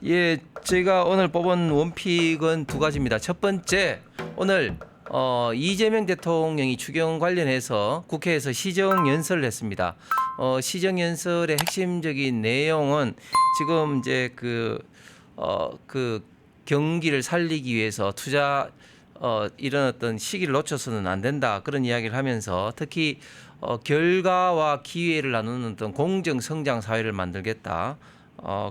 예, 제가 오늘 뽑은 원픽은 두 가지입니다. 첫 번째, 오늘 이재명 대통령이 추경 관련해서 국회에서 시정연설을 했습니다. 시정연설의 핵심적인 내용은 지금 이제 그 경기를 살리기 위해서 이런 어떤 시기를 놓쳐서는 안 된다, 그런 이야기를 하면서 특히 결과와 기회를 나누는 어떤 공정 성장 사회를 만들겠다.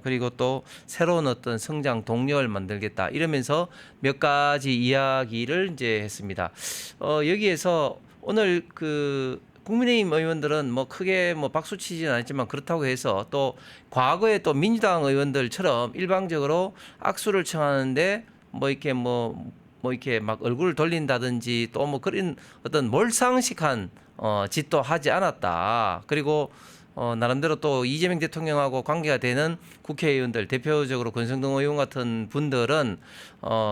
그리고 또 새로운 어떤 성장 동력을 만들겠다, 이러면서 몇 가지 이야기를 이제 했습니다. 여기에서 오늘 국민의힘 의원들은 뭐 크게 뭐 박수 치지는 않았지만, 그렇다고 해서 또 과거에 또 민주당 의원들처럼 일방적으로 악수를 청하는데 이렇게 막 얼굴을 돌린다든지 또 뭐 그런 어떤 몰상식한 짓도 하지 않았다. 그리고 나름대로 또 이재명 대통령하고 관계가 되는 국회의원들, 대표적으로 권성동 의원 같은 분들은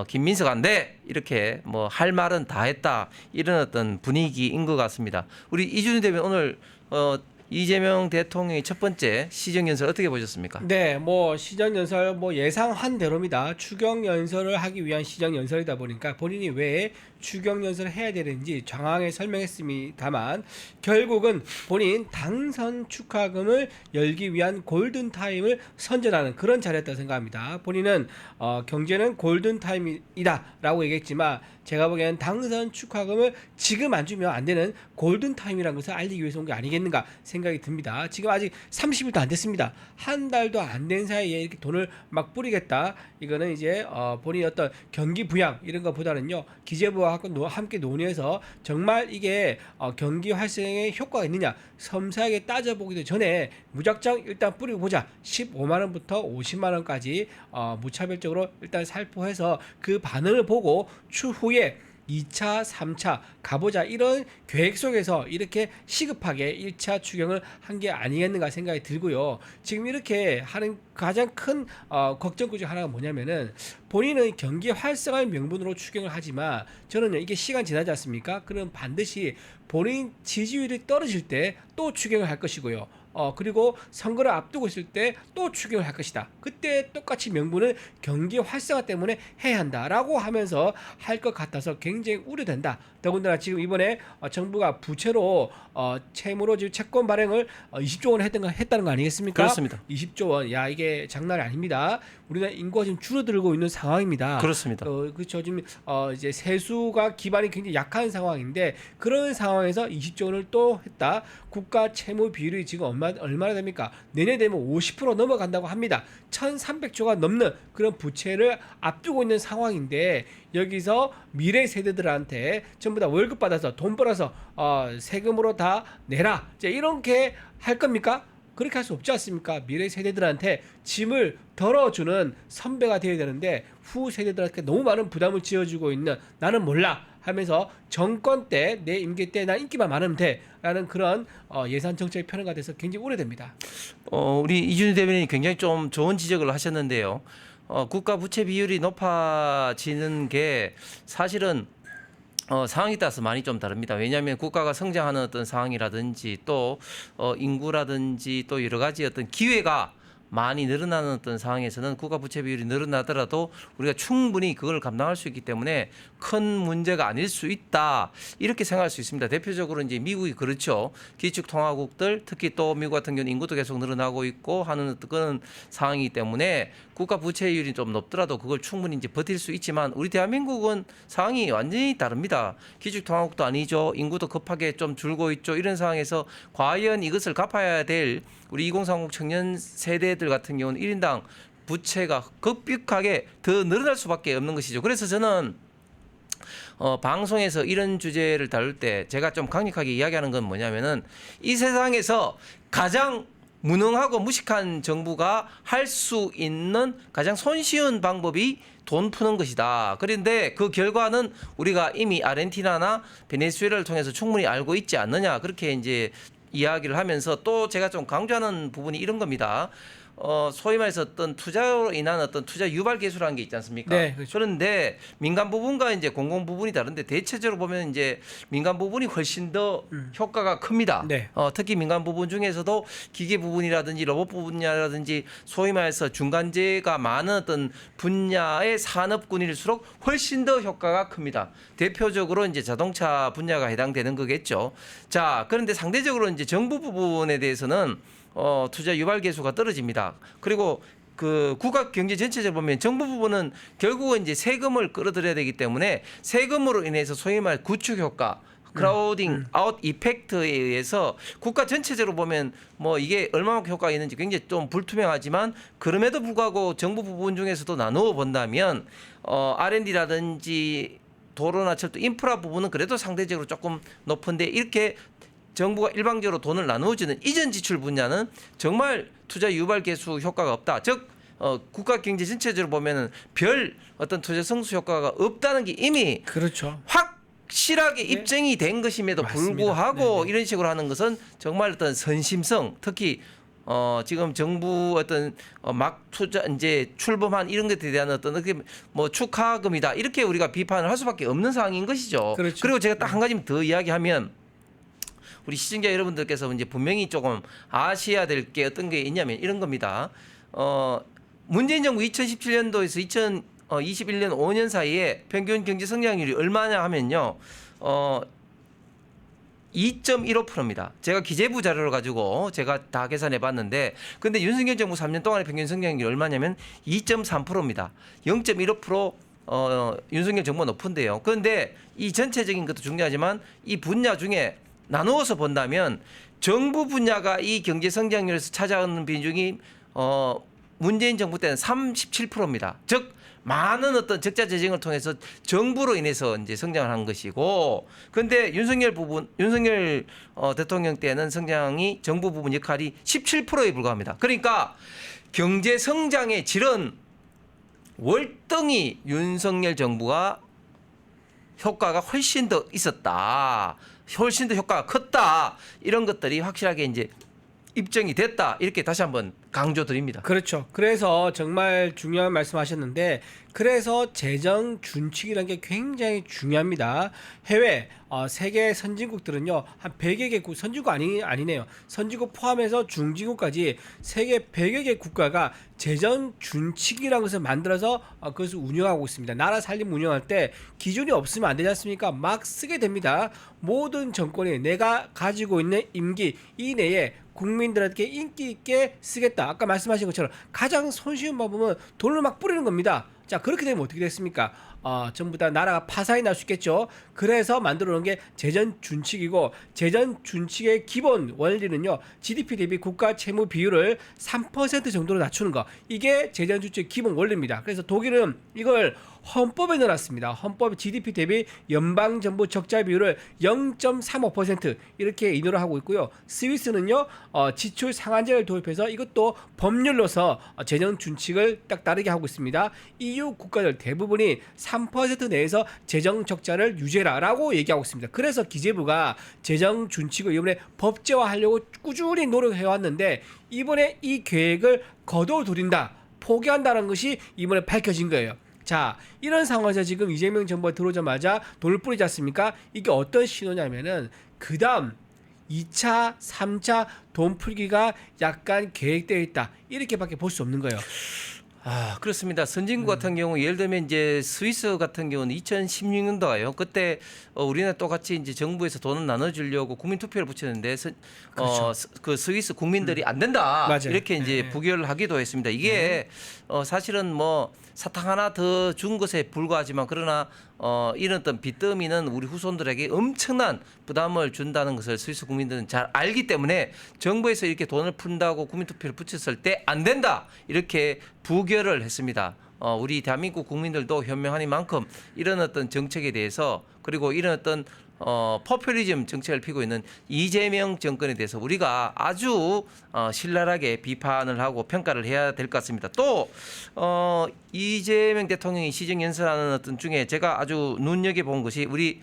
김민석 안 돼, 이렇게 뭐 할 말은 다 했다, 이런 어떤 분위기인 것 같습니다. 우리 이준희 대변인, 오늘 이재명 대통령의 첫 번째 시정연설 어떻게 보셨습니까? 네, 뭐 시정연설 뭐 예상한 대로입니다. 추경연설을 하기 위한 시정연설이다 보니까 본인이 왜 추경연설을 해야 되는지 장황하게 설명했습니다만, 결국은 본인 당선 축하금을 열기 위한 골든타임을 선전하는 그런 자리였다고 생각합니다. 본인은 경제는 골든타임이다 라고 얘기했지만, 제가 보기에는 당선 축하금을 지금 안 주면 안 되는 골든타임이라는 것을 알리기 위해서 온 게 아니겠는가 생각이 듭니다. 지금 아직 30일도 안 됐습니다. 한 달도 안 된 사이에 이렇게 돈을 막 뿌리겠다, 이거는 이제 본인의 어떤 경기 부양 이런 것보다는요, 기재부와 함께 논의해서 정말 이게 경기 활성에 효과가 있느냐 섬세하게 따져보기도 전에 무작정 일단 뿌리고 보자, 15만 원부터 50만 원까지 무차별적으로 일단 살포해서 그 반응을 보고 추후에 2차, 3차 가보자, 이런 계획 속에서 이렇게 시급하게 1차 추경을 한 게 아니겠는가 생각이 들고요. 지금 이렇게 하는 가장 큰 걱정구 중 하나가 뭐냐면은, 본인은 경기 활성화의 명분으로 추경을 하지만, 저는 이게 시간 지나지 않습니까? 그럼 반드시 본인 지지율이 떨어질 때 또 추경을 할 것이고요. 그리고 선거를 앞두고 있을 때 또 추경을 할 것이다. 그때 똑같이 명분은 경기 활성화 때문에 해야 한다라고 하면서 할 것 같아서 굉장히 우려된다. 더군다나 지금 이번에 정부가 부채로 채무로 지금 채권 발행을 20조 원 했다는 거 아니겠습니까? 그렇습니다. 20조 원, 야 이게 장난이 아닙니다. 우리나라 인구가 지금 줄어들고 있는 상황입니다. 그렇습니다. 그렇죠. 지금 이제 세수가 기반이 굉장히 약한 상황인데, 그런 상황에서 20조 원을 또 했다. 국가 채무 비율이 지금 얼마나 됩니까? 내년 되면 50% 넘어간다고 합니다. 1,300조가 넘는 그런 부채를 앞두고 있는 상황인데, 여기서 미래 세대들한테 전부 다 월급 받아서 돈 벌어서 세금으로 다 내라, 이제 이렇게 할 겁니까? 그렇게 할 수 없지 않습니까? 미래 세대들한테 짐을 덜어주는 선배가 되어야 되는데, 후 세대들한테 너무 많은 부담을 지어주고 있는 나는 몰라 하면서 정권 때, 내 임기 때 난 인기만 많으면 돼 라는 그런 예산 정책 편향가 돼서 굉장히 우려됩니다. 우리 이준희 대변인이 굉장히 좀 좋은 지적을 하셨는데요. 국가 부채 비율이 높아지는 게 사실은 상황에 따라서 많이 좀 다릅니다. 왜냐하면 국가가 성장하는 어떤 상황이라든지 또 인구라든지 또 여러 가지 어떤 기회가 많이 늘어나는 어떤 상황에서는 국가 부채 비율이 늘어나더라도 우리가 충분히 그걸 감당할 수 있기 때문에 큰 문제가 아닐 수 있다, 이렇게 생각할 수 있습니다. 대표적으로 이제 미국이 그렇죠. 기축 통화국들, 특히 또 미국 같은 경우는 인구도 계속 늘어나고 있고 하는 그런 상황이기 때문에 국가 부채율이 좀 높더라도 그걸 충분히 이제 버틸 수 있지만, 우리 대한민국은 상황이 완전히 다릅니다. 기축 통화국도 아니죠. 인구도 급하게 좀 줄고 있죠. 이런 상황에서 과연 이것을 갚아야 될 우리 2030 청년 세대들 같은 경우는 1인당 부채가 급격하게 더 늘어날 수밖에 없는 것이죠. 그래서 저는 방송에서 이런 주제를 다룰 때 제가 좀 강력하게 이야기하는 건 뭐냐면은, 이 세상에서 가장 무능하고 무식한 정부가 할 수 있는 가장 손쉬운 방법이 돈 푸는 것이다. 그런데 그 결과는 우리가 이미 아르헨티나나 베네수엘라를 통해서 충분히 알고 있지 않느냐, 그렇게 이제 이야기를 하면서, 또 제가 좀 강조하는 부분이 이런 겁니다. 소위 말해서 어떤 투자로 인한 어떤 투자 유발 개수라는 게 있지 않습니까? 네, 그렇죠. 그런데 민간 부분과 이제 공공 부분이 다른데 대체적으로 보면 이제 민간 부분이 훨씬 더 효과가 큽니다. 네. 특히 민간 부분 중에서도 기계 부분이라든지 로봇 분야라든지 소위 말해서 중간재가 많은 어떤 분야의 산업군일수록 훨씬 더 효과가 큽니다. 대표적으로 이제 자동차 분야가 해당되는 거겠죠. 자, 그런데 상대적으로 이제 정부 부분에 대해서는 투자 유발 개수가 떨어집니다. 그리고 그 국가 경제 전체적으로 보면 정부 부분은 결국은 이제 세금을 끌어들여야 되기 때문에 세금으로 인해서 소위 말 구축 효과 크라우딩 아웃 이펙트에 의해서 국가 전체적으로 보면 뭐 이게 얼마만큼 효과가 있는지 굉장히 좀 불투명하지만 그럼에도 불구하고 정부 부분 중에서도 나누어 본다면 R&D라든지 도로나 철도 인프라 부분은 그래도 상대적으로 조금 높은데 이렇게 정부가 일방적으로 돈을 나누어주는 이전 지출 분야는 정말 투자 유발 개수 효과가 없다. 즉 국가 경제 전체적으로 보면은 별 어떤 투자 성수 효과가 없다는 게 이미 그렇죠. 확실하게 입증이 된 것임에도 맞습니다. 불구하고 네네. 이런 식으로 하는 것은 정말 어떤 선심성, 특히 지금 정부 어떤 막 투자 이제 출범한 이런 것에 대한 어떤 어떻게 뭐 축하금이다 이렇게 우리가 비판을 할 수밖에 없는 상황인 것이죠. 그렇죠. 그리고 제가 딱 한 가지 더 이야기하면 우리 시청자 여러분들께서 이제 분명히 조금 아셔야 될 게 어떤 게 있냐면 이런 겁니다. 문재인 정부 2017년도에서 2021년 5년 사이에 평균 경제 성장률이 얼마냐 하면요. 2.15%입니다. 제가 기재부 자료를 가지고 제가 다 계산해 봤는데 근데 윤석열 정부 3년 동안의 평균 성장률이 얼마냐면 2.3%입니다. 0.15% 윤석열 정부가 높은데요. 그런데 이 전체적인 것도 중요하지만 이 분야 중에 나누어서 본다면 정부 분야가 이 경제 성장률에서 차지하는 비중이 문재인 정부 때는 37%입니다. 즉 많은 어떤 적자 재정을 통해서 정부로 인해서 이제 성장을 한 것이고, 근데 윤석열 대통령 때는 성장이 정부 부분 역할이 17%에 불과합니다. 그러니까 경제 성장의 질은 월등히 윤석열 정부가 효과가 훨씬 더 있었다. 훨씬 더 효과가 컸다. 이런 것들이 확실하게 이제 입증이 됐다. 이렇게 다시 한번 강조드립니다. 그렇죠. 그래서 정말 중요한 말씀하셨는데 그래서 재정 준칙이라는 게 굉장히 중요합니다. 해외 세계 선진국들은요 한 100여 개 선진국 아니네요. 선진국 포함해서 중진국까지 세계 100여 개 국가가 재정 준칙이라는 것을 만들어서 그것을 운영하고 있습니다. 나라 살림 운영할 때 기준이 없으면 안 되지 않습니까? 막 쓰게 됩니다. 모든 정권이 내가 가지고 있는 임기 이내에 국민들에게 인기 있게 쓰겠다. 아까 말씀하신 것처럼 가장 손쉬운 방법은 돈을 막 뿌리는 겁니다. 자, 그렇게 되면 어떻게 됐습니까? 전부 다 나라가 파산이 날 수 있겠죠. 그래서 만들어 놓은 게 재정 준칙이고 재정 준칙의 기본 원리는요. GDP 대비 국가 채무 비율을 3% 정도로 낮추는 거. 이게 재정 준칙의 기본 원리입니다. 그래서 독일은 이걸 헌법에 넣어놨습니다. 헌법 GDP 대비 연방정부 적자 비율을 0.35% 이렇게 인하를 하고 있고요. 스위스는요 지출 상한제를 도입해서 이것도 법률로서 재정 준칙을 딱 따르게 하고 있습니다. EU 국가들 대부분이 3% 내에서 재정 적자를 유지해라라고 얘기하고 있습니다. 그래서 기재부가 재정 준칙을 이번에 법제화하려고 꾸준히 노력해왔는데 이번에 이 계획을 거둬들인다, 포기한다는 것이 이번에 밝혀진 거예요. 자, 이런 상황에서 지금 이재명 정부가 들어오자마자 돈을 뿌리지 않습니까? 이게 어떤 신호냐면은 그 다음 2차, 3차 돈 풀기가 약간 계획되어 있다. 이렇게밖에 볼 수 없는 거예요. 그렇습니다. 선진국 같은 경우 예를 들면 이제 스위스 같은 경우는 2016년도가요. 그때 우리나라 똑같이 이제 정부에서 돈을 나눠주려고 국민 투표를 붙였는데 그렇죠. 그 스위스 국민들이 안 된다 맞아요. 이렇게 이제 네. 부결을 하기도 했습니다. 이게 사실은 뭐 사탕 하나 더 준 것에 불과하지만 그러나 이런 어떤 빚더미는 우리 후손들에게 엄청난 부담을 준다는 것을 스위스 국민들은 잘 알기 때문에 정부에서 이렇게 돈을 푼다고 국민투표를 붙였을 때 안 된다 이렇게 부결을 했습니다. 우리 대한민국 국민들도 현명하니만큼 이런 어떤 정책에 대해서 그리고 이런 어떤 포퓰리즘 정책을 피고 있는 이재명 정권에 대해서 우리가 아주 신랄하게 비판을 하고 평가를 해야 될 것 같습니다. 또 이재명 대통령이 시정 연설하는 어떤 중에 제가 아주 눈여겨 본 것이 우리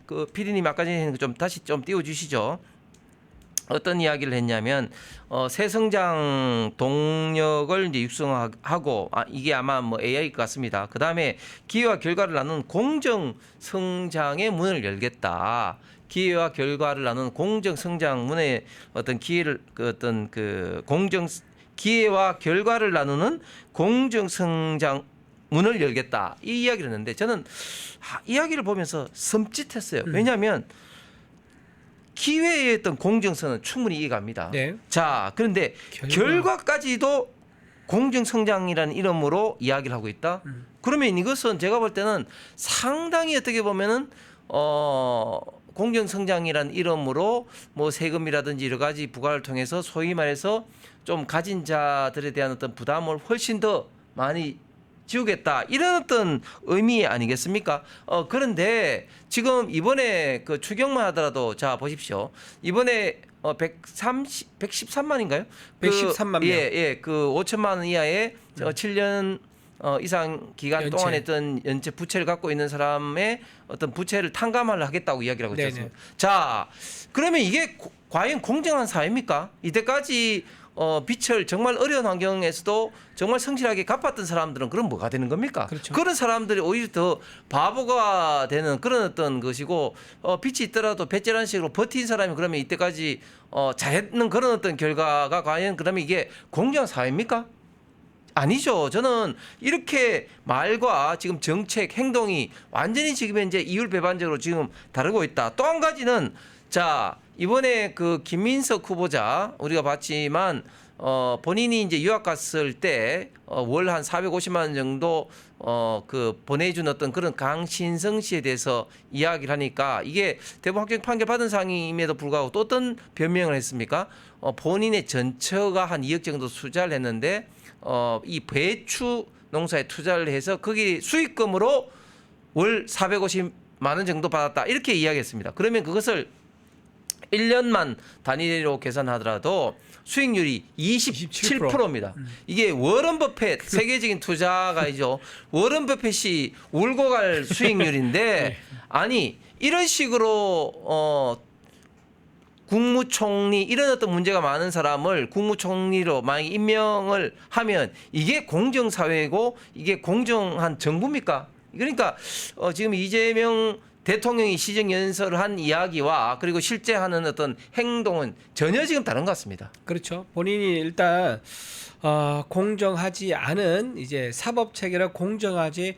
그 PD님 아까 전에 좀 다시 좀 띄워주시죠. 어떤 이야기를 했냐면 새성장 동력을 이제 육성하고 이게 아마 뭐 AI일 것 같습니다. 그 다음에 기회와 결과를 나누는 공정 성장의 문을 열겠다. 기회와 결과를 나누는 공정 성장 문의 어떤 기회를 어떤 그 공정 기회와 결과를 나누는 공정 성장 문을 열겠다. 이 이야기를 했는데 저는 이야기를 보면서 섬찟했어요. 왜냐하면 기회의 어떤 공정성은 충분히 이해갑니다. 네. 자, 그런데 결과까지도 공정성장이라는 이름으로 이야기를 하고 있다. 그러면 이것은 제가 볼 때는 상당히 어떻게 보면은 공정성장이라는 이름으로 뭐 세금이라든지 여러 가지 부과를 통해서 소위 말해서 좀 가진 자들에 대한 어떤 부담을 훨씬 더 많이 지우겠다 이런 어떤 의미 아니겠습니까? 그런데 지금 이번에 그 추경만 하더라도 자 보십시오. 이번에 113만인가요? 113만 명. 예, 그 5천만 원 이하의 7년 이상 기간 연체. 동안 했던 연체 부채를 갖고 있는 사람의 어떤 부채를 탕감을 하겠다고 이야기를 하고 있습니다. 자, 그러면 이게 과연 공정한 사회입니까? 이때까지 빚을 정말 어려운 환경에서도 정말 성실하게 갚았던 사람들은 그럼 뭐가 되는 겁니까? 그렇죠. 그런 사람들이 오히려 더 바보가 되는 그런 어떤 것이고 빚이 있더라도 배째라는 식으로 버틴 사람이 그러면 이때까지 잘했는 그런 어떤 결과가 과연 그러면 이게 공정한 사회입니까? 아니죠. 저는 이렇게 말과 지금 정책 행동이 완전히 지금 현재 이율배반적으로 지금 다르고 있다. 또 한 가지는 자 이번에 그 김민석 후보자 우리가 봤지만 본인이 이제 유학 갔을 때 월 한 450만 원 정도 그 보내준 어떤 그런 강신성 씨에 대해서 이야기를 하니까 이게 대법원 확정 판결 받은 상임에도 불구하고 또 어떤 변명을 했습니까? 본인의 전처가 한 2억 정도 투자를 했는데 이 배추 농사에 투자를 해서 거기 수익금으로 월 450만 원 정도 받았다 이렇게 이야기했습니다. 그러면 그것을 1년만 단위로 계산하더라도 수익률이 27%입니다. 이게 워런 버핏 세계적인 투자가이죠. 워런 버핏이 울고 갈 수익률인데 아니 이런 식으로 국무총리 이런 어떤 문제가 많은 사람을 국무총리로 만약 임명을 하면 이게 공정사회고 이게 공정한 정부입니까? 그러니까 지금 이재명 대통령이 시정연설을 한 이야기와 그리고 실제 하는 어떤 행동은 전혀 지금 다른 것 같습니다. 그렇죠. 본인이 일단 공정하지 않은 이제 사법 체계를 공정하게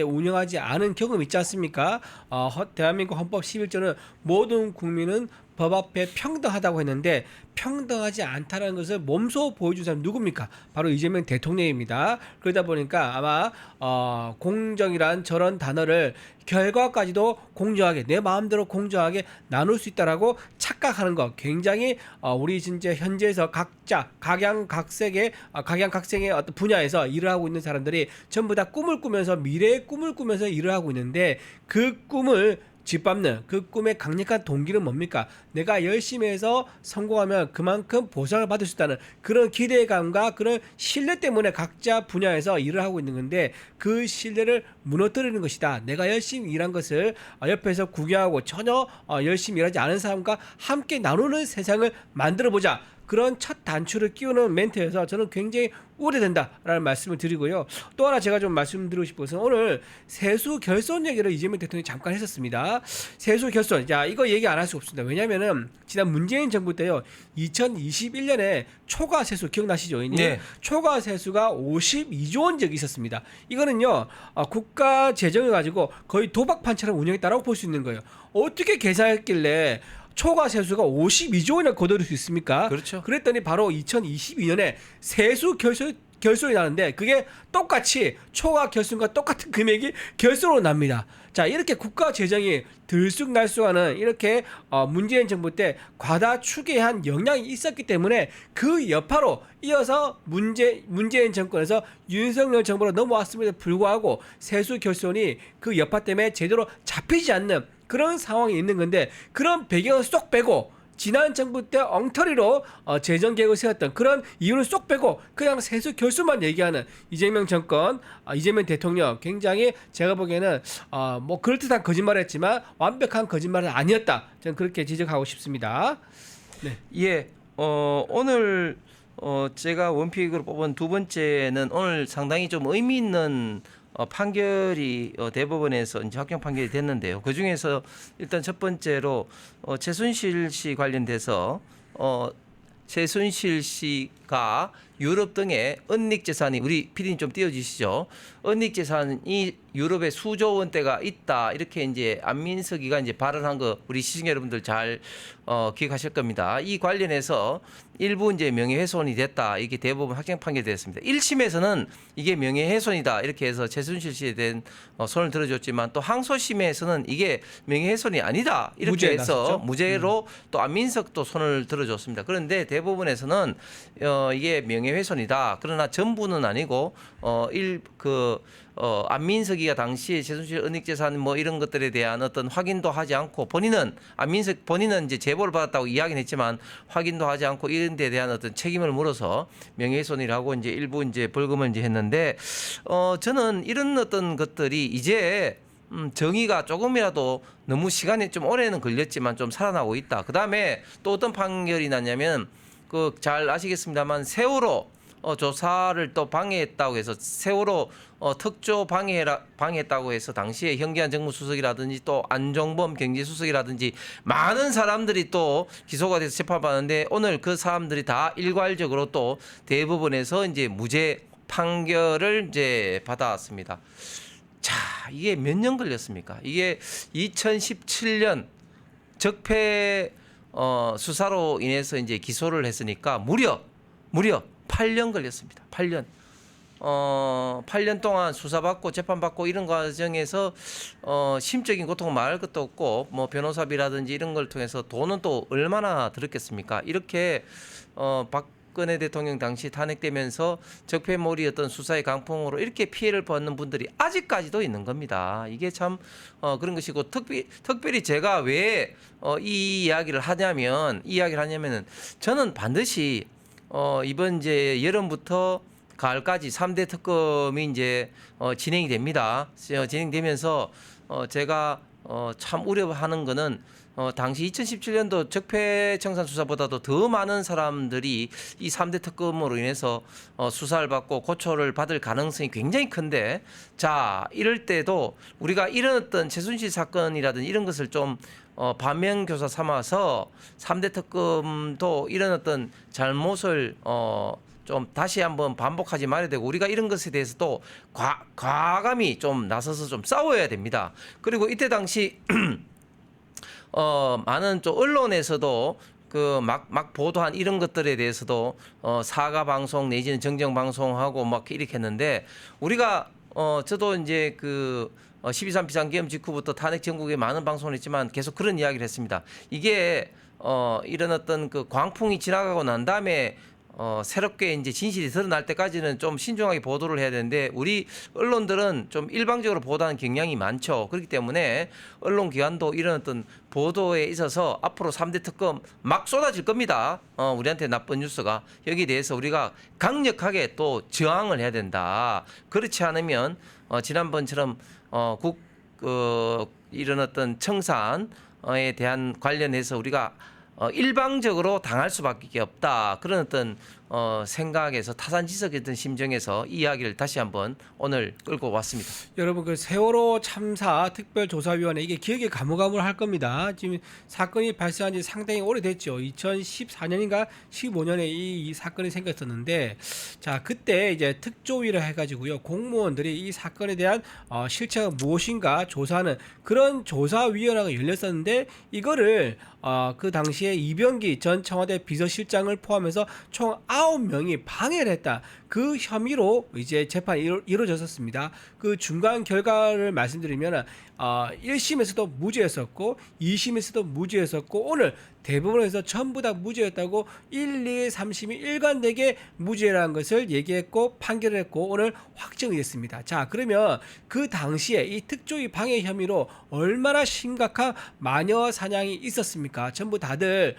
운영하지 않은 경험 있지 않습니까? 대한민국 헌법 11조는 모든 국민은 법 앞에 평등하다고 했는데 평등하지 않다는 것을 몸소 보여준 사람 누굽니까? 바로 이재명 대통령입니다. 그러다 보니까 아마 공정이란 저런 단어를 결과까지도 공정하게 내 마음대로 공정하게 나눌 수 있다라고 착각하는 것 굉장히 우리 진짜 현재에서 각자 각양각색의 어떤 분야에서 일을 하고 있는 사람들이 전부 다 꿈을 꾸면서 미래의 꿈을 꾸면서 일을 하고 있는데 그 꿈을 짓밟는 그 꿈의 강력한 동기는 뭡니까? 내가 열심히 해서 성공하면 그만큼 보상을 받을 수 있다는 그런 기대감과 그런 신뢰 때문에 각자 분야에서 일을 하고 있는 건데 그 신뢰를 무너뜨리는 것이다. 내가 열심히 일한 것을 옆에서 구경하고 전혀 열심히 일하지 않은 사람과 함께 나누는 세상을 만들어보자. 그런 첫 단추를 끼우는 멘트여서 저는 굉장히 우려된다라는 말씀을 드리고요. 또 하나 제가 좀 말씀드리고 싶어서 오늘 세수 결손 얘기를 이재명 대통령이 잠깐 했었습니다. 세수 결손. 자, 이거 얘기 안 할 수 없습니다. 왜냐면은 지난 문재인 정부 때요. 2021년에 초과 세수 기억나시죠? 네. 초과 세수가 52조 원 적이 있었습니다. 이거는요. 국가 재정을 가지고 거의 도박 판처럼 운영했다라고 볼 수 있는 거예요. 어떻게 계산했길래 초과 세수가 52조 원이나 거둬들 수 있습니까? 그렇죠. 그랬더니 바로 2022년에 세수 결손이 나는데 그게 똑같이 초과 결손과 똑같은 금액이 결손으로 납니다. 자, 이렇게 국가 재정이 들쑥날쑥하는 이렇게 문재인 정부 때 과다 추계한 영향이 있었기 때문에 그 여파로 이어서 문재인 정권에서 윤석열 정부로 넘어왔음에도 불구하고 세수 결손이 그 여파 때문에 제대로 잡히지 않는 그런 상황이 있는 건데 그런 배경을 쏙 빼고 지난 정부 때 엉터리로 재정 계획을 세웠던 그런 이유를 쏙 빼고 그냥 세수 결수만 얘기하는 이재명 정권, 이재명 대통령 굉장히 제가 보기에는 그럴듯한 거짓말을 했지만 완벽한 거짓말은 아니었다. 저는 그렇게 지적하고 싶습니다. 네. 예, 오늘 제가 원픽으로 뽑은 두 번째는 오늘 상당히 좀 의미 있는 판결이 대법원에서 이제 확정 판결이 됐는데요. 그 중에서 일단 첫 번째로 최순실 씨 관련돼서 최순실 씨가 유럽 등의 은닉 재산이 우리 PD님 좀 띄워주시죠. 은닉 재산이 유럽에 수조 원대가 있다 이렇게 이제 안민석이가 이제 발언한 거 우리 시청 여러분들 잘 기억하실 겁니다. 이 관련해서 일부 이제 명예훼손이 됐다 이렇게 대법원 확정 판결됐습니다. 1심에서는 이게 명예훼손이다 이렇게 해서 최순실 씨에 대한 손을 들어줬지만 또 항소심에서는 이게 명예훼손이 아니다 이렇게 무죄에 해서 나섰죠? 무죄로 또 안민석도 손을 들어줬습니다. 그런데 대법원에서는 이게 명예훼손이다. 그러나 전부는 아니고 안민석이가 당시에 최순실 은닉재산 뭐 이런 것들에 대한 어떤 확인도 하지 않고 안민석 본인은 이제 제보를 받았다고 이야기는 했지만 확인도 하지 않고 이런 데 대한 어떤 책임을 물어서 명예훼손이라고 이제 일부 이제 벌금을 이제 했는데 저는 이런 어떤 것들이 이제 정의가 조금이라도 너무 시간이 좀 오래는 걸렸지만 좀 살아나고 있다. 그다음에 또 어떤 판결이 났냐면 잘 아시겠습니다만 세월호 조사를 또 방해했다고 해서 세월호 특조 방해했다고 해서 당시에 현기한 정무수석이라든지 또 안종범 경제수석이라든지 많은 사람들이 또 기소가 돼서 재판받았는데 오늘 그 사람들이 다 일괄적으로 또 대법원에서 이제 무죄 판결을 이제 받아왔습니다. 자, 이게 몇 년 걸렸습니까? 이게 2017년 적폐 수사로 인해서 이제 기소를 했으니까 무려 8년 걸렸습니다. 8년. 8년 동안 수사받고 재판받고 이런 과정에서 심적인 고통을 말할 것도 없고 뭐 변호사비라든지 이런 걸 통해서 돈은 또 얼마나 들었겠습니까? 이렇게 박근혜 대통령 당시 탄핵되면서 적폐몰이 어떤 수사의 강풍으로 이렇게 피해를 받는 분들이 아직까지도 있는 겁니다. 이게 참 그런 것이고 특별히 제가 왜 이 이야기를 하냐면은 저는 반드시 이번 이제 여름부터 가을까지 3대 특검이 이제 진행이 됩니다. 진행되면서 제가 참 우려하는 거는 당시 2017년도 적폐청산 수사보다도 더 많은 사람들이 이 3대 특검으로 인해서 수사를 받고 고초를 받을 가능성이 굉장히 큰데 자 이럴 때도 우리가 이런 어떤 최순실 사건이라든지 이런 것을 좀 반면교사 삼아서 3대 특검도 이런 어떤 잘못을 좀 다시 한번 반복하지 말아야 되고 우리가 이런 것에 대해서도 과감히 좀 나서서 좀 싸워야 됩니다. 그리고 이때 당시 많은 좀 언론에서도 막 보도한 이런 것들에 대해서도 사과 방송 내지는 정정 방송하고 막 이렇게 했는데 우리가 저도 이제 12.3 비상계엄 직후부터 탄핵 전국에 많은 방송을 했지만 계속 그런 이야기를 했습니다. 이게 이런 어떤 광풍이 지나가고 난 다음에 새롭게 이제 진실이 드러날 때까지는 좀 신중하게 보도를 해야 되는데 우리 언론들은 좀 일방적으로 보도하는 경향이 많죠. 그렇기 때문에 언론기관도 이런 어떤 보도에 있어서 앞으로 3대 특검 막 쏟아질 겁니다. 우리한테 나쁜 뉴스가 여기에 대해서 우리가 강력하게 또 저항을 해야 된다. 그렇지 않으면 지난번처럼 이런 어떤 청산에 대한 관련해서 우리가 일방적으로 당할 수밖에 없다. 그런 어떤 생각에서 타산지석이었던 심정에서 이 이야기를 다시 한번 오늘 끌고 왔습니다. 여러분 세월호 참사 특별조사위원회 이게 기억에 가물가물할 겁니다. 지금 사건이 발생한 지 상당히 오래됐죠. 2014년인가 15년에 이 사건이 생겼었는데 자 그때 이제 특조위를 해가지고요 공무원들이 이 사건에 대한 실체가 무엇인가 조사하는 그런 조사위원회가 열렸었는데 이거를 그 당시에 이병기 전 청와대 비서실장을 포함해서 총 9명이 방해를 했다. 그 혐의로 이제 재판이 이루어졌었습니다. 그 중간 결과를 말씀드리면 1심에서도 무죄였었고 2심에서도 무죄였었고 오늘 대법원에서 전부 다 무죄였다고 1, 2, 3심이 일관되게 무죄라는 것을 얘기했고 판결을 했고 오늘 확정이 됐습니다. 자 그러면 그 당시에 이 특조위 방해 혐의로 얼마나 심각한 마녀 사냥이 있었습니까? 전부 다들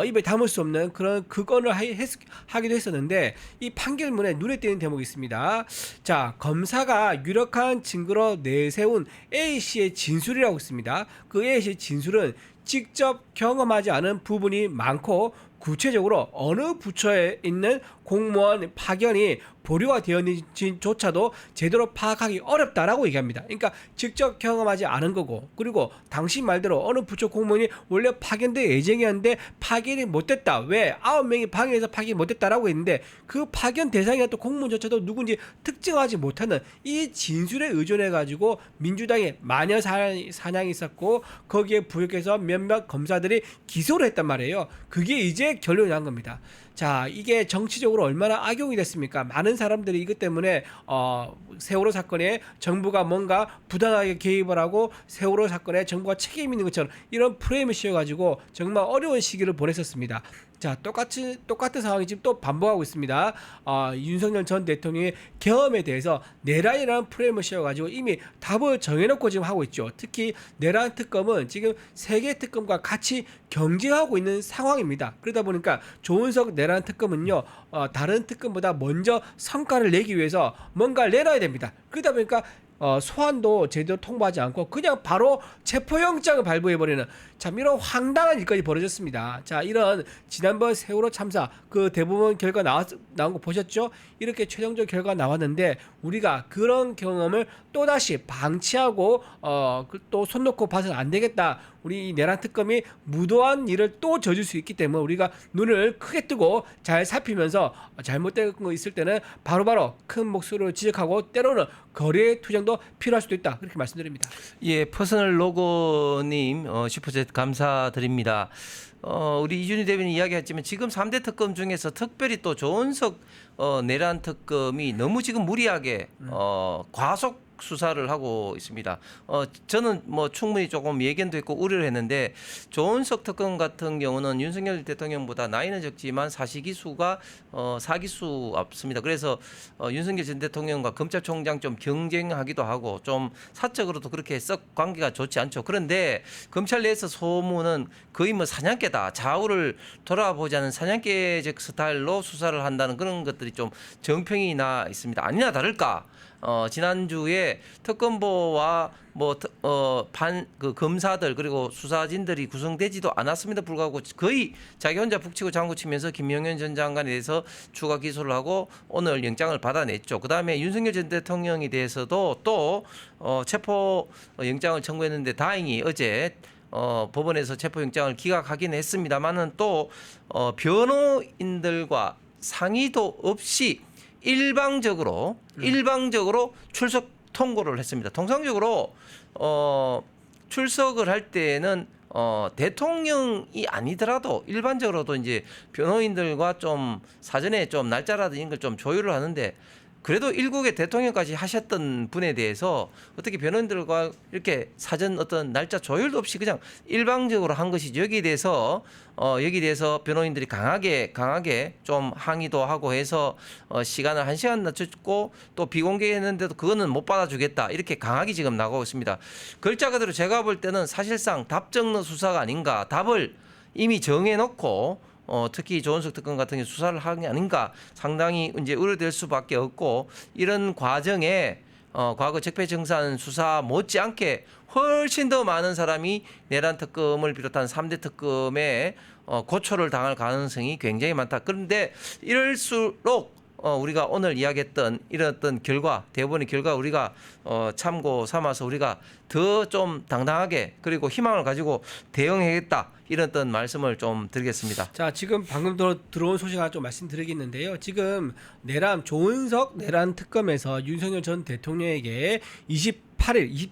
입에 담을 수 없는 그런 극언을 하기도 했었는데 이 판결문에 눈에 띄는 대목이 있습니다. 자 검사가 유력한 증거로 내세운 A씨의 진술이라고 있습니다. 그 A씨의 진술은 직접 경험하지 않은 부분이 많고 구체적으로 어느 부처에 있는 공무원 파견이 보류가 되었는지조차도 제대로 파악하기 어렵다라고 얘기합니다. 그러니까 직접 경험하지 않은 거고, 그리고 당신 말대로 어느 부처 공무원이 원래 파견될 예정이었는데 파견이 못됐다. 왜? 9명이 방해해서 파견이 못됐다라고 했는데 그 파견 대상이었던 공무원조차도 누군지 특정하지 못하는 이 진술에 의존해가지고 민주당의 마녀 사냥이 있었고 거기에 부역해서 몇몇 검사들이 기소를 했단 말이에요. 그게 이제 결론이 난 겁니다. 자, 이게 정치적으로 얼마나 악용이 됐습니까? 많은 사람들이 이것 때문에 세월호 사건에 정부가 뭔가 부당하게 개입을 하고 세월호 사건에 정부가 책임 있는 것처럼 이런 프레임을 씌워가지고 정말 어려운 시기를 보냈었습니다. 자, 똑같은 상황이 지금 또 반복하고 있습니다. 윤석열 전 대통령의 경험에 대해서 내란이라는 프레임을 씌워가지고 이미 답을 정해놓고 지금 하고 있죠. 특히 내란 특검은 지금 세계 특검과 같이 경쟁하고 있는 상황입니다. 그러다 보니까 조은석 내란 특검은요, 다른 특검보다 먼저 성과를 내기 위해서 뭔가를 내놔야 됩니다. 그러다 보니까 소환도 제대로 통보하지 않고 그냥 바로 체포영장을 발부해버리는 참 이런 황당한 일까지 벌어졌습니다. 자, 이런 지난번 세월호 참사 그 대부분 결과 나온 거 보셨죠? 이렇게 최종적 결과가 나왔는데 우리가 그런 경험을 또다시 방치하고 또 손 놓고 봐서는 안 되겠다. 우리 이 내란 특검이 무도한 일을 또 저질 수 있기 때문에 우리가 눈을 크게 뜨고 잘 살피면서 잘못된 거 있을 때는 바로바로 큰 목소리로 지적하고 때로는 거리의 투쟁도 필요할 수도 있다. 그렇게 말씀드립니다. 예, 퍼스널 로고님 슈퍼챗 감사드립니다. 우리 이준희 대변인 이야기했지만 지금 3대 특검 중에서 특별히 또 조은석 내란 특검이 너무 지금 무리하게 과속 수사를 하고 있습니다. 저는 뭐 충분히 조금 예견도 했고 우려를 했는데 조은석 특검 같은 경우는 윤석열 대통령보다 나이는 적지만 사시기수가 4기수 앞섭니다. 그래서 윤석열 전 대통령과 검찰총장 좀 경쟁하기도 하고 좀 사적으로도 그렇게 썩 관계가 좋지 않죠. 그런데 검찰 내에서 소문은 거의 뭐 사냥개다. 좌우를 돌아보지 않은 사냥개적 스타일로 수사를 한다는 그런 것들이 좀 정평이 나 있습니다. 아니나 다를까 지난주에 특검보와 그 검사들 그리고 수사진들이 구성되지도 않았음에도 불구하고 거의 자기 혼자 북치고 장구치면서 김용현 전 장관에 대해서 추가 기소를 하고 오늘 영장을 받아냈죠. 그다음에 윤석열 전 대통령에 대해서도 또 체포 영장을 청구했는데 다행히 어제 법원에서 체포영장을 기각하긴 했습니다만은 또 변호인들과 상의도 없이 일방적으로 출석 통보를 했습니다. 통상적으로 출석을 할 때는 대통령이 아니더라도 일반적으로도 이제 변호인들과 좀 사전에 좀 날짜라든지 이런 걸 좀 조율을 하는데 그래도 일국의 대통령까지 하셨던 분에 대해서 어떻게 변호인들과 이렇게 사전 어떤 날짜 조율도 없이 그냥 일방적으로 한 것이죠. 여기에 대해서 변호인들이 강하게 좀 항의도 하고 해서 시간을 1시간 늦췄고 또 비공개했는데도 그거는 못 받아주겠다 이렇게 강하게 지금 나가고 있습니다. 글자 그대로 제가 볼 때는 사실상 답 적는 수사가 아닌가, 답을 이미 정해놓고 특히 조은석 특검 같은 경우 수사를 하는 게 아닌가 상당히 이제 우려될 수밖에 없고 이런 과정에 과거 적폐청산 수사 못지않게 훨씬 더 많은 사람이 내란 특검을 비롯한 3대 특검에 고초를 당할 가능성이 굉장히 많다. 그런데 이럴수록 우리가 오늘 이야기했던 이런 어떤 결과, 대법원의 결과 우리가 참고 삼아서 우리가 더 좀 당당하게 그리고 희망을 가지고 대응해야겠다. 이런 어떤 말씀을 좀 드리겠습니다. 자, 지금 방금 들어온 소식 하나 좀 말씀드리겠는데요. 지금 조은석 내란 특검에서 윤석열 전 대통령에게 28일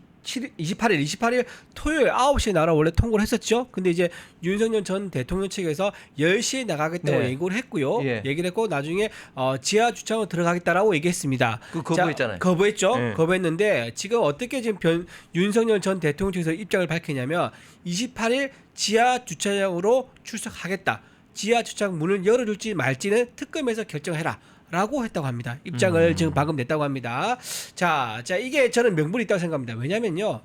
토요일 9시에 나라 원래 통보를 했었죠. 근데 이제 윤석열 전 대통령 측에서 10시에 나가겠다고 네. 예고를 했고요. 예. 얘기를 했고 나중에 지하 주차장으로 들어가겠다라고 얘기했습니다. 그 거부했잖아요. 자, 거부했죠. 네. 거부했는데 지금 어떻게 지금 윤석열 전 대통령 측에서 입장을 밝히냐면 28일 지하 주차장으로 출석하겠다. 지하 주차장 문을 열어줄지 말지는 특검에서 결정해라. 라고 했다고 합니다. 입장을 지금 방금 냈다고 합니다. 자, 이게 저는 명분이 있다고 생각합니다. 왜냐면요,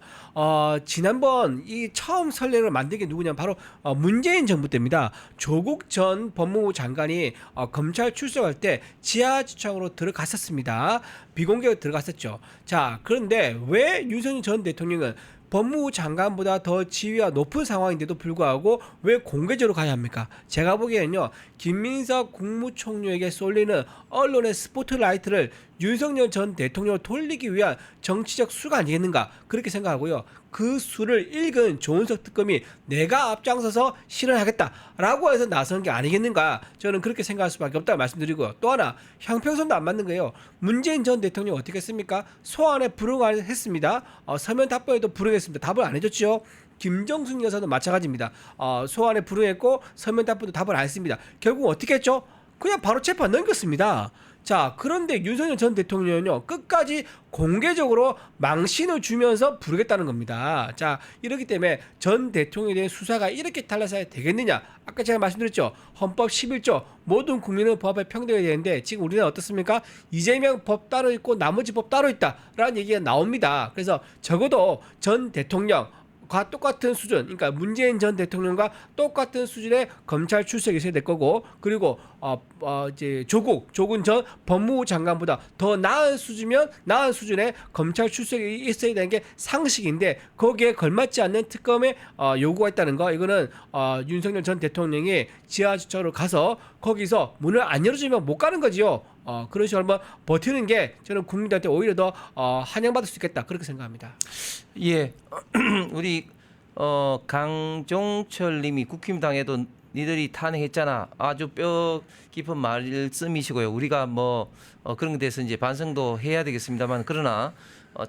지난번 이 처음 선례를 만든 게 누구냐면 바로 문재인 정부 때입니다. 조국 전 법무부 장관이 검찰 출석할 때 지하 주차장으로 들어갔었습니다. 비공개로 들어갔었죠. 자, 그런데 왜 윤석열 전 대통령은 법무부 장관보다 더 지위가 높은 상황인데도 불구하고 왜 공개적으로 가야 합니까? 제가 보기에는요, 김민석 국무총리에게 쏠리는 언론의 스포트라이트를 윤석열 전 대통령을 돌리기 위한 정치적 수가 아니겠는가 그렇게 생각하고요. 그 수를 읽은 조은석 특검이 내가 앞장서서 실현하겠다라고 해서 나선 게 아니겠는가, 저는 그렇게 생각할 수밖에 없다고 말씀드리고요. 또 하나, 형평성도 안 맞는 거예요. 문재인 전 대통령 어떻게 했습니까? 소환에 불응했습니다. 서면 답변에도 불응했습니다. 답을 안 해줬죠. 김정숙 여사도 마찬가지입니다. 소환에 불응했고 서면 답변도 답을 안 했습니다. 결국 어떻게 했죠? 그냥 바로 재판 넘겼습니다. 자, 그런데 윤석열 전 대통령은요, 끝까지 공개적으로 망신을 주면서 부르겠다는 겁니다. 자, 이렇기 때문에 전 대통령에 대한 수사가 이렇게 달라서야 되겠느냐? 아까 제가 말씀드렸죠. 헌법 11조 모든 국민은 법 앞에 평등해야 되는데 지금 우리나라 어떻습니까? 이재명 법 따로 있고 나머지 법 따로 있다라는 얘기가 나옵니다. 그래서 적어도 전 대통령 과 똑같은 수준, 그러니까 문재인 전 대통령과 똑같은 수준의 검찰 출석이 있어야 될 거고, 그리고 이제 조국 전 법무부 장관보다 더 나은 수준의 검찰 출석이 있어야 되는 게 상식인데, 거기에 걸맞지 않는 특검의 요구가 있다는 거, 이거는 윤석열 전 대통령이 지하철로 가서 거기서 문을 안 열어주면 못 가는 거지요. 그런 식으로 한번 버티는 게 저는 국민들한테 오히려 더 환영받을 수 있겠다 그렇게 생각합니다. 예, 우리 강종철님이 국힘당에도 니들이 탄핵했잖아. 아주 뼈 깊은 말씀이시고요. 우리가 뭐 그런 데 대해서 이제 반성도 해야 되겠습니다만, 그러나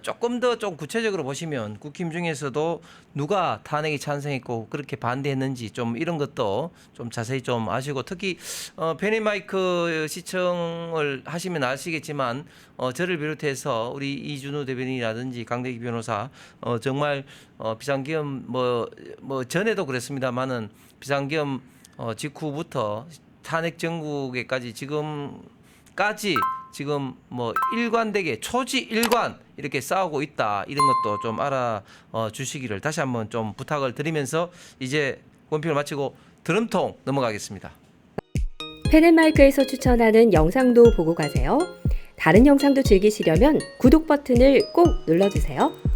조금 더 좀 구체적으로 보시면 국힘 중에서도 누가 탄핵에 찬성했고 그렇게 반대했는지 좀 이런 것도 좀 자세히 좀 아시고, 특히 페니마이크 시청을 하시면 아시겠지만 저를 비롯해서 우리 이준우 대변인이라든지 강대기 변호사 정말 비상계엄 뭐 전에도 그랬습니다만은 비상계엄 직후부터 탄핵 정국에까지 지금까지 지금 뭐 일관되게 초지일관 이렇게 싸우고 있다, 이런 것도 좀 알아 주시기를 다시 한번 좀 부탁을 드리면서 이제 원픽을 마치고 드럼통 넘어가겠습니다. 펜앤마이크에서 추천하는 영상도 보고 가세요. 다른 영상도 즐기시려면 구독 버튼을 꼭 눌러주세요.